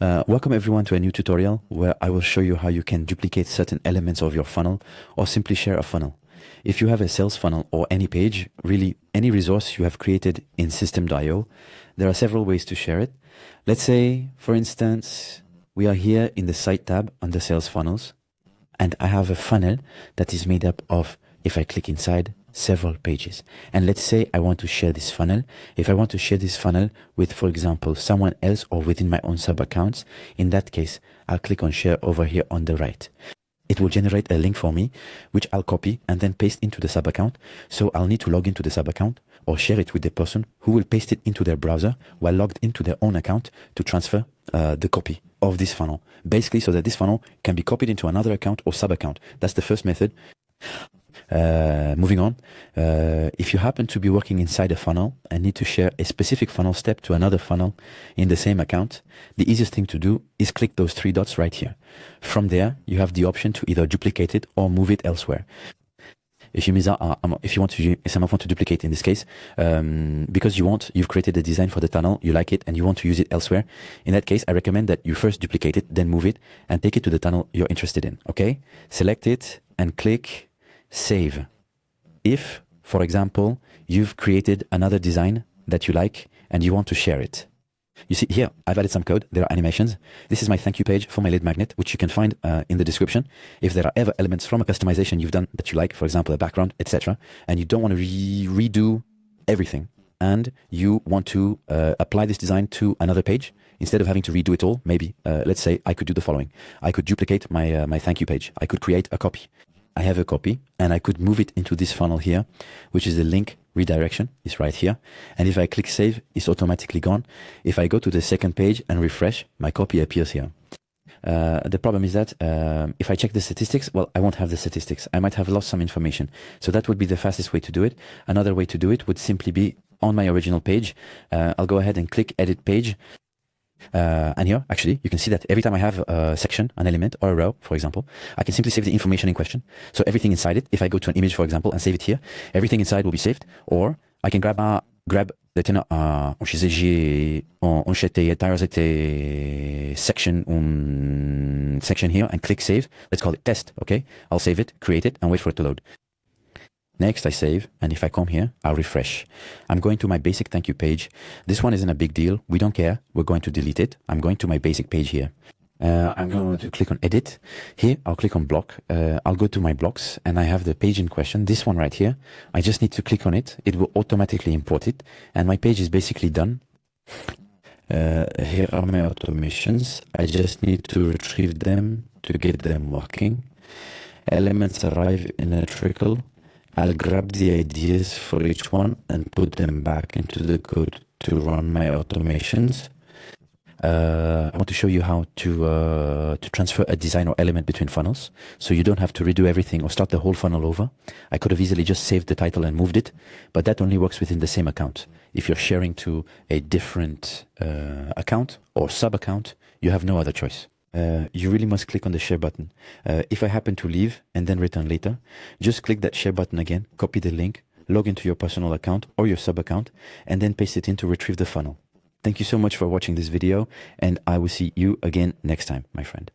Welcome everyone to a new tutorial where I will show you how you can duplicate certain elements of your funnel or simply share a funnel. If you have a sales funnel or any page, really any resource you have created in Systeme.io, there are several ways to share it. Let's say, for instance, we are here in the site tab under sales funnels, and I have a funnel that is made up of, if I click inside, several pages. And let's say I want to share this funnel. If I want to share this funnel with, for example, someone else or within my own sub accounts, in that case, I'll click on share over here on the right. It will generate a link for me, which I'll copy and then paste into the sub account. So I'll need to log into the sub account or share it with the person who will paste it into their browser while logged into their own account to transfer the copy of this funnel. Basically, so that this funnel can be copied into another account or sub account. That's the first method. Moving on, if you happen to be working inside a funnel and need to share a specific funnel step to another funnel in the same account, the easiest thing to do is click those three dots right here. From there, you have the option to either duplicate it or move it elsewhere. If you want to duplicate in this case, because you've created a design for the tunnel, you like it and you want to use it elsewhere. In that case, I recommend that you first duplicate it, then move it and take it to the tunnel you're interested in. Okay, select it and click save. If, for example, you've created another design that you like and you want to share it. You see here, I've added some code. There are animations. This is my thank you page for my lead magnet, which you can find in the description. If there are ever elements from a customization you've done that you like, for example, a background, etc., and you don't want to redo everything, and you want to apply this design to another page, instead of having to redo it all, maybe, let's say I could do the following. I could duplicate my thank you page. I could create a copy. I have a copy and I could move it into this funnel here, which is the link redirection. It's right here. And if I click save, it's automatically gone. If I go to the second page and refresh, my copy appears here. The problem is that if I check the statistics, well, I won't have the statistics. I might have lost some information. So that would be the fastest way to do it. Another way to do it would simply be on my original page. I'll go ahead and click edit page. And here, actually, you can see that every time I have a section, an element, or a row, for example, I can simply save the information in question. So everything inside it, if I go to an image, for example, and save it here, everything inside will be saved. Or I can grab section here and click save. Let's call it test. Okay, I'll save it, create it, and wait for it to load. Next, I save, and if I come here, I'll refresh. I'm going to my basic thank you page. This one isn't a big deal. We don't care. We're going to delete it. I'm going to my basic page here. I'm going to click on edit. Here, I'll click on block. I'll go to my blocks, and I have the page in question, this one right here. I just need to click on it. It will automatically import it, and my page is basically done. Here are my automations. I just need to retrieve them to get them working. Elements arrive in a trickle. I'll grab the ideas for each one and put them back into the code to run my automations. I want to show you how to transfer a design or element between funnels, so you don't have to redo everything or start the whole funnel over. I could have easily just saved the title and moved it, but that only works within the same account. If you're sharing to a different account or sub-account, you have no other choice. You really must click on the share button. If I happen to leave and then return later, just click that share button again, copy the link, log into your personal account or your sub account, and then paste it in to retrieve the funnel. Thank you so much for watching this video, and I will see you again next time, my friend.